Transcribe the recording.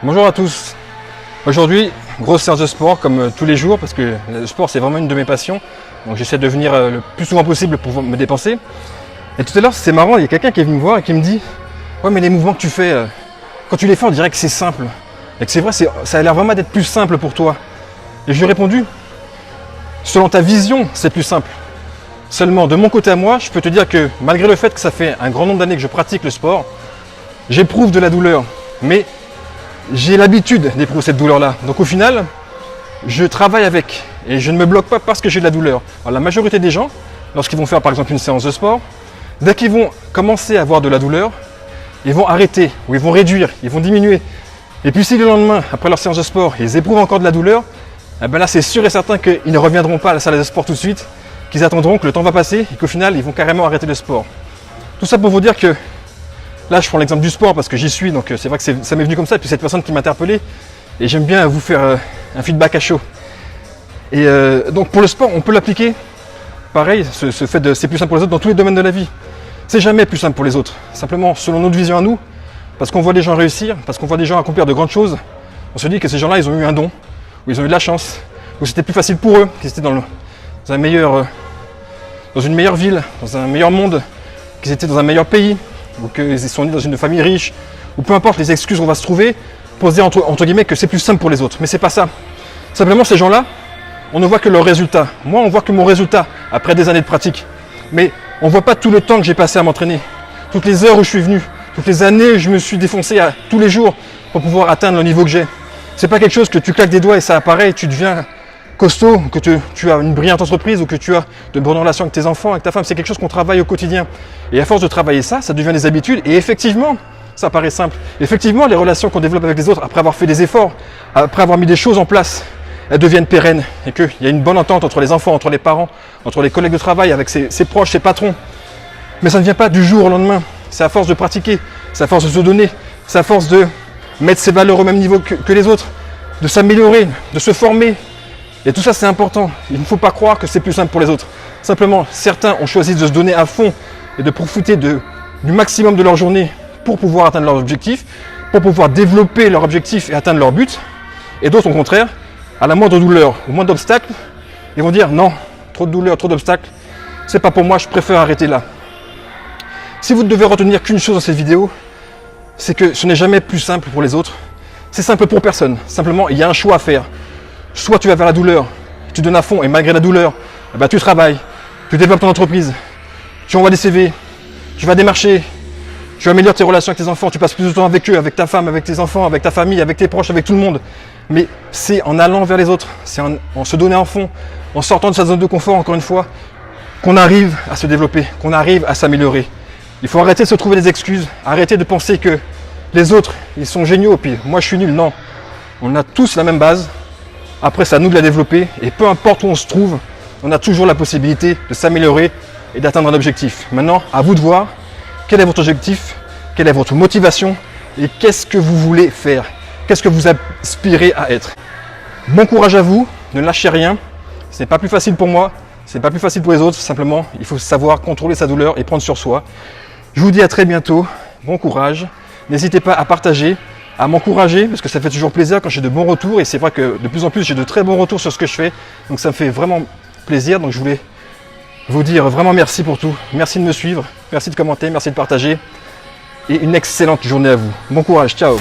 Bonjour à tous. Aujourd'hui, grosse séance de sport comme tous les jours parce que le sport c'est vraiment une de mes passions. Donc j'essaie de venir le plus souvent possible pour me dépenser. Et tout à l'heure c'est marrant, il y a quelqu'un qui est venu me voir et qui me dit « Ouais mais les mouvements que tu fais, quand tu les fais on dirait que c'est simple. » Et que c'est vrai, ça a l'air vraiment d'être plus simple pour toi. Et je lui ai répondu « Selon ta vision c'est plus simple. Seulement de mon côté à moi, je peux te dire que malgré le fait que ça fait un grand nombre d'années que je pratique le sport, j'éprouve de la douleur. Mais j'ai l'habitude d'éprouver cette douleur-là. Donc au final, je travaille avec et je ne me bloque pas parce que j'ai de la douleur. Alors, la majorité des gens, lorsqu'ils vont faire par exemple une séance de sport, dès qu'ils vont commencer à avoir de la douleur, ils vont arrêter ou ils vont réduire, ils vont diminuer. Et puis si le lendemain, après leur séance de sport, ils éprouvent encore de la douleur, eh ben là c'est sûr et certain qu'ils ne reviendront pas à la salle de sport tout de suite, qu'ils attendront que le temps va passer et qu'au final ils vont carrément arrêter le sport. Tout ça pour vous dire que là, je prends l'exemple du sport parce que j'y suis, donc c'est vrai que ça m'est venu comme ça. Et puis cette personne qui m'a interpellé, et j'aime bien vous faire un feedback à chaud. Et donc pour le sport, on peut l'appliquer. Pareil, ce fait de c'est plus simple pour les autres dans tous les domaines de la vie. C'est jamais plus simple pour les autres. Simplement, selon notre vision à nous, parce qu'on voit des gens réussir, parce qu'on voit des gens accomplir de grandes choses, on se dit que ces gens-là, ils ont eu un don, ou ils ont eu de la chance, ou c'était plus facile pour eux, qu'ils étaient dans une meilleure ville, dans un meilleur monde, qu'ils étaient dans un meilleur pays, ou qu'ils sont nés dans une famille riche, ou peu importe les excuses qu'on va se trouver pour se dire entre guillemets que c'est plus simple pour les autres. Mais c'est pas ça. Simplement ces gens-là, on ne voit que leur résultat. Moi, on voit que mon résultat après des années de pratique. Mais on ne voit pas tout le temps que j'ai passé à m'entraîner, toutes les heures où je suis venu, toutes les années où je me suis défoncé tous les jours pour pouvoir atteindre le niveau que j'ai. C'est pas quelque chose que tu claques des doigts et ça apparaît et tu deviens costaud, que tu as une brillante entreprise ou que tu as de bonnes relations avec tes enfants, avec ta femme. C'est quelque chose qu'on travaille au quotidien. Et à force de travailler ça, ça devient des habitudes. Et effectivement, ça paraît simple. Effectivement, les relations qu'on développe avec les autres, après avoir fait des efforts, après avoir mis des choses en place, elles deviennent pérennes. Et qu'il y a une bonne entente entre les enfants, entre les parents, entre les collègues de travail, avec ses proches, ses patrons. Mais ça ne vient pas du jour au lendemain. C'est à force de pratiquer, c'est à force de se donner, c'est à force de mettre ses valeurs au même niveau que les autres, de s'améliorer, de se former. Et tout ça, c'est important. Il ne faut pas croire que c'est plus simple pour les autres. Simplement, certains ont choisi de se donner à fond et de profiter du maximum de leur journée pour pouvoir atteindre leurs objectifs, pour pouvoir développer leur objectif et atteindre leur but. Et d'autres, au contraire, à la moindre douleur, au moindre obstacle, ils vont dire non, trop de douleur, trop d'obstacles, c'est pas pour moi, je préfère arrêter là. Si vous ne devez retenir qu'une chose dans cette vidéo, c'est que ce n'est jamais plus simple pour les autres. C'est simple pour personne. Simplement, il y a un choix à faire. Soit tu vas vers la douleur, tu donnes à fond et malgré la douleur, eh ben, tu travailles, tu développes ton entreprise, tu envoies des CV, tu vas démarcher, tu améliores tes relations avec tes enfants, tu passes plus de temps avec eux, avec ta femme, avec tes enfants, avec ta famille, avec tes proches, avec tout le monde. Mais c'est en allant vers les autres, c'est en se donnant à fond, en sortant de sa zone de confort encore une fois, qu'on arrive à se développer, qu'on arrive à s'améliorer. Il faut arrêter de se trouver des excuses, arrêter de penser que les autres, ils sont géniaux, puis moi je suis nul. Non, on a tous la même base. Après, c'est à nous de la développer et peu importe où on se trouve, on a toujours la possibilité de s'améliorer et d'atteindre un objectif. Maintenant, à vous de voir quel est votre objectif, quelle est votre motivation et qu'est-ce que vous voulez faire, qu'est-ce que vous aspirez à être. Bon courage à vous, ne lâchez rien. Ce n'est pas plus facile pour moi, ce n'est pas plus facile pour les autres. Simplement, il faut savoir contrôler sa douleur et prendre sur soi. Je vous dis à très bientôt, bon courage. N'hésitez pas à partager, à m'encourager parce que ça fait toujours plaisir quand j'ai de bons retours et c'est vrai que de plus en plus j'ai de très bons retours sur ce que je fais, donc ça me fait vraiment plaisir. Donc je voulais vous dire vraiment merci pour tout, merci de me suivre, merci de commenter, merci de partager et une excellente journée à vous. Bon courage, ciao.